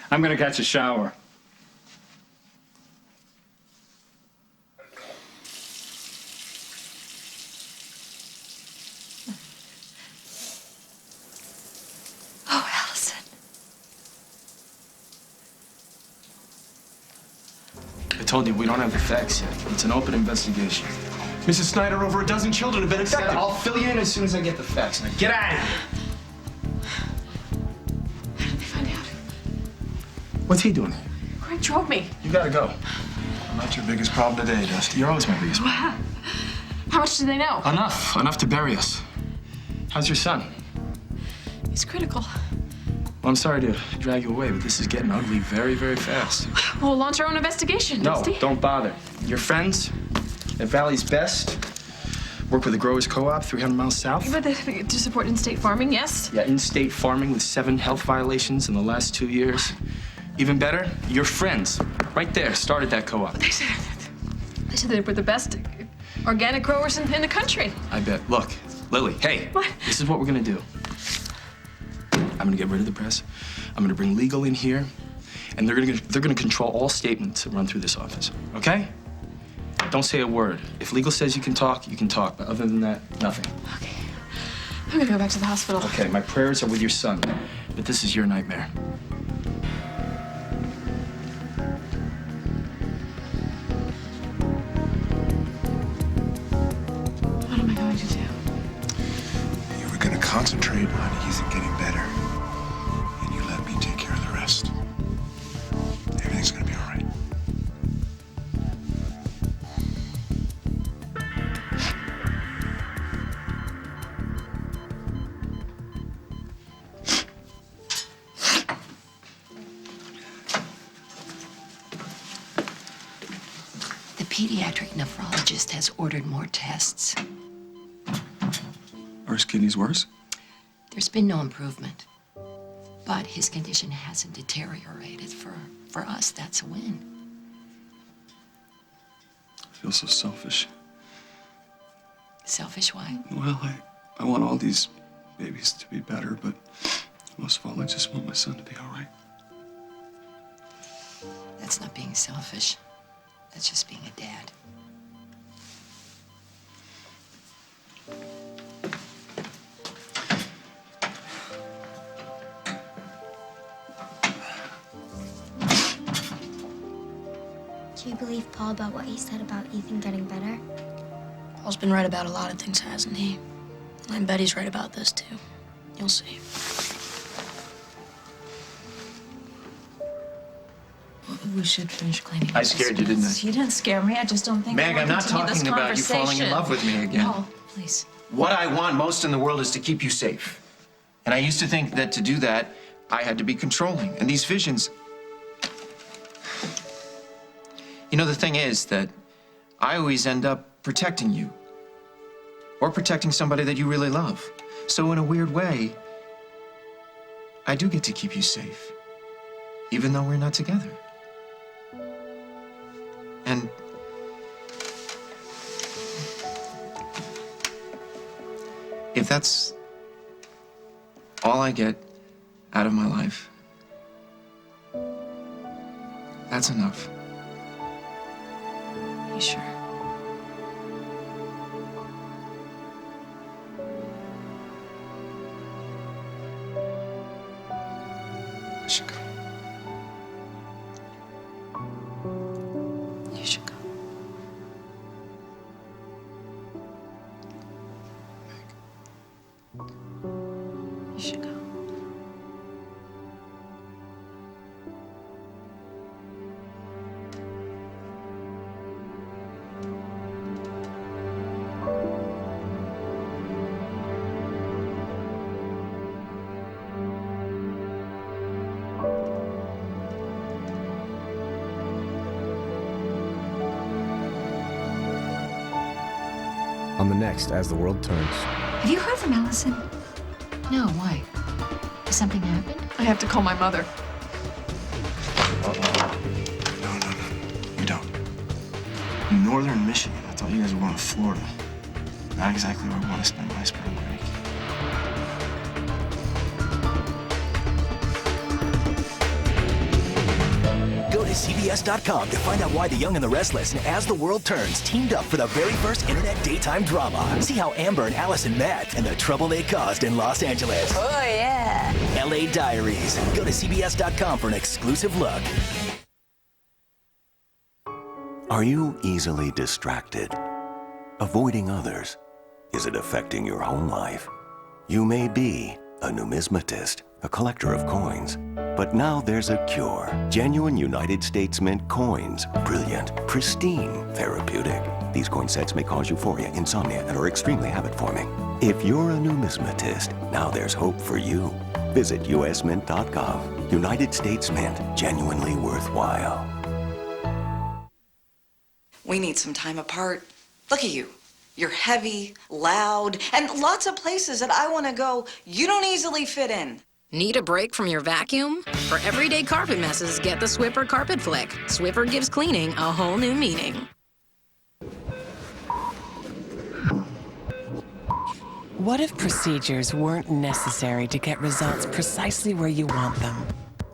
I'm gonna catch a shower. Oh, Allison. I told you, we don't have the facts yet. It's an open investigation. Mrs. Snyder, over a dozen children have been infected. I'll fill you in as soon as I get the facts. Now get out of here. How did they find out? What's he doing? Greg drove me. You gotta go. I'm not your biggest problem today, Dusty. You're always my biggest problem. How much do they know? Enough. Enough to bury us. How's your son? He's critical. Well, I'm sorry to drag you away, but this is getting ugly very, very fast. We'll launch our own investigation, No, Dusty. don't bother. Your friends at Valley's Best work with the Growers Co-op 300 miles south. But to support in-state farming, yes? Yeah, in-state farming with 7 health violations in the last 2 years. Even better, your friends right there started that co-op. They said they were the best organic growers in the country. I bet. Look, Lily, hey, What? This is what we're gonna do. I'm gonna get rid of the press. I'm gonna bring legal in here, and they're gonna control all statements that run through this office. Okay? Don't say a word. If legal says you can talk, but other than that, nothing. Okay. I'm gonna go back to the hospital. Okay, my prayers are with your son, but this is your nightmare. What am I going to do? You were gonna concentrate on Ethan getting better, and you let me take care of the rest. Everything's gonna be all right. The pediatric nephrologist has ordered more tests. Are his kidneys worse? There's been no improvement, but his condition hasn't deteriorated. For us, that's a win. I feel so selfish. Selfish why? Well, I want all these babies to be better, but most of all, I just want my son to be all right. That's not being selfish. That's just being a dad. Do you believe Paul about what he said about Ethan getting better? Paul's been right about a lot of things, hasn't he? And Betty's right about this, too. You'll see. We should finish cleaning. I scared you, didn't I? You didn't scare me. I just don't think. Meg, I I'm want not to continue talking this about you falling in conversation. love with me again. Paul, please. What I want most in the world is to keep you safe. And I used to think that to do that, I had to be controlling. And these visions... You know, the thing is that I always end up protecting you. Or protecting somebody that you really love. So in a weird way, I do get to keep you safe. Even though we're not together. And... if that's all I get out of my life, that's enough. You sure? I should go. You should go. You should go. On the next As the World Turns. Have you heard from Allison? No, why? Has something happened? I have to call my mother. You don't. Northern Michigan. I thought you guys were going to Florida. Not exactly where I want to spend my spring break. Go to CBS.com to find out why The Young and the Restless and As the World Turns teamed up for the very first internet daytime drama. See how Amber and Allison met and the trouble they caused in Los Angeles. Oh, yeah. LA Diaries. Go to CBS.com for an exclusive look. Are you easily distracted? Avoiding others? Is it affecting your home life? You may be a numismatist, a collector of coins. But now there's a cure. Genuine United States Mint coins. Brilliant, pristine, therapeutic. These coin sets may cause euphoria, insomnia, and are extremely habit-forming. If you're a numismatist, now there's hope for you. Visit usmint.gov. United States Mint. Genuinely worthwhile. We need some time apart. Look at you. You're heavy, loud, and lots of places that I want to go, you don't easily fit in. Need a break from your vacuum? For everyday carpet messes, get the Swiffer Carpet Flick. Swiffer gives cleaning a whole new meaning. What if procedures weren't necessary to get results precisely where you want them?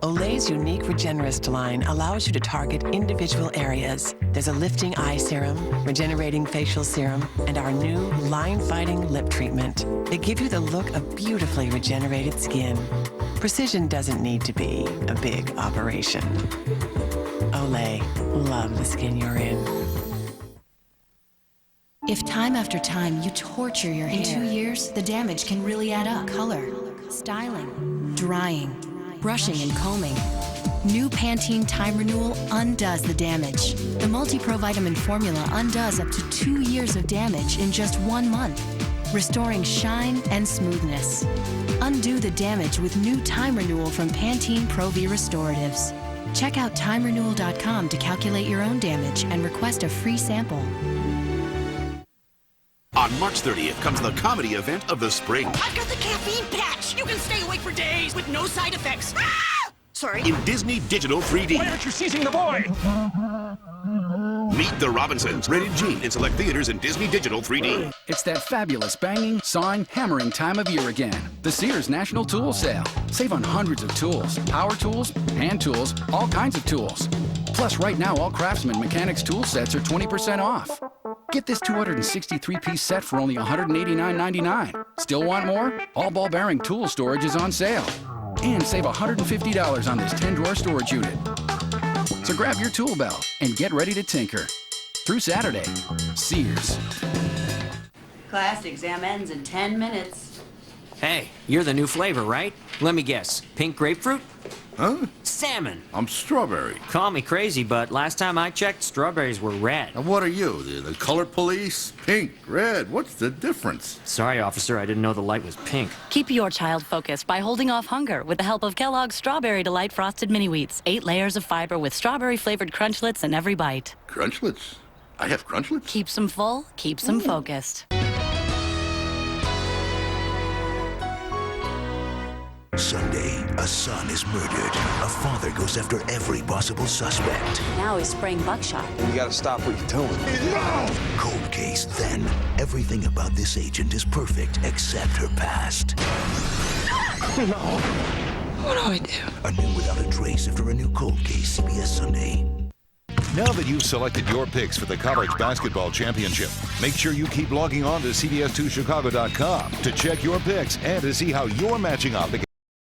Olay's unique Regenerist line allows you to target individual areas. There's a lifting eye serum, regenerating facial serum, and our new line-fighting lip treatment. They give you the look of beautifully regenerated skin. Precision doesn't need to be a big operation. Olay, love the skin you're in. If time after time you torture your hair, in 2 years, the damage can really add up. Color, styling, drying, brushing and combing. New Pantene Time Renewal undoes the damage. The multi-provitamin formula undoes up to 2 years of damage in just 1 month, restoring shine and smoothness. Undo the damage with new Time Renewal from Pantene Pro-V Restoratives. Check out timerenewal.com to calculate your own damage and request a free sample. On March 30th comes the comedy event of the spring. I've got the caffeine patch. You can stay awake for days with no side effects. Ah! Sorry. In Disney Digital 3D. Why aren't you seizing the boy? Meet the Robinsons. Rated G in select theaters in Disney Digital 3D. It's that fabulous banging, sawing, hammering time of year again. The Sears National Tool Sale. Save on hundreds of tools. Power tools, hand tools, all kinds of tools. Plus, right now, all Craftsman Mechanics tool sets are 20% off. Get this 263-piece set for only $189.99. Still want more? All ball bearing tool storage is on sale. And save $150 on this 10-drawer storage unit. So grab your tool belt and get ready to tinker. Through Saturday, Sears. Class exam ends in 10 minutes. Hey, you're the new flavor, right? Let me guess. Pink grapefruit? Huh? Salmon. I'm strawberry. Call me crazy, but last time I checked, strawberries were red. And what are you, the color police? Pink, red, what's the difference? Sorry, officer, I didn't know the light was pink. Keep your child focused by holding off hunger with the help of Kellogg's Strawberry Delight Frosted Mini Wheats. 8 layers of fiber with strawberry-flavored Crunchlets in every bite. Crunchlets? I have Crunchlets? Keeps them full, keeps them focused. Sunday, a son is murdered. A father goes after every possible suspect. Now he's spraying buckshot. You gotta stop what you're doing. No! Cold case, then. Everything about this agent is perfect except her past. No. What do I do? A new Without a Trace after a new cold case, CBS Sunday. Now that you've selected your picks for the college basketball championship, make sure you keep logging on to CBS2Chicago.com to check your picks and to see how you're matching up against